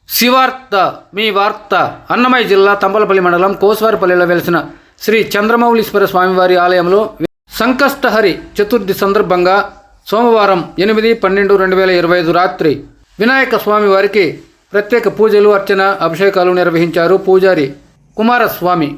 శివార్త మీ వార్త. అన్నమయ్య జిల్లా తంబలపల్లి మండలం కోస్వారిపల్లిలో వెలిసిన శ్రీ చంద్రమౌళీశ్వర స్వామివారి ఆలయంలో సంకష్టహరి చతుర్థి సందర్భంగా సోమవారం 8/12/2025 రాత్రి వినాయక స్వామి వారికి ప్రత్యేక పూజలు, అర్చన, అభిషేకాలు నిర్వహించారు పూజారి కుమారస్వామి.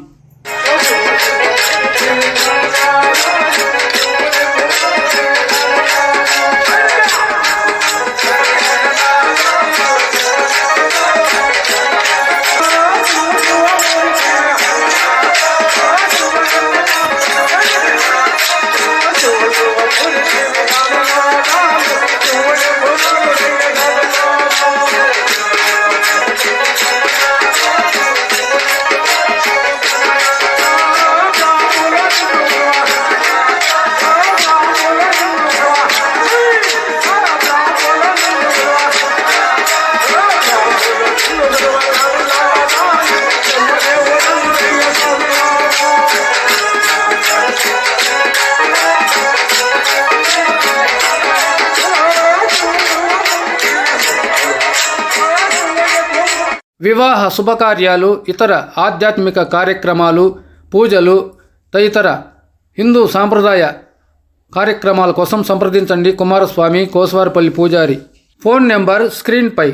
వివాహ శుభకార్యాలు, ఇతర ఆధ్యాత్మిక కార్యక్రమాలు, పూజలు తదితర హిందూ సాంప్రదాయ కార్యక్రమాల కోసం సంప్రదించండి కుమారస్వామి, కోస్వారిపల్లి పూజారి. ఫోన్ నెంబర్ స్క్రీన్పై.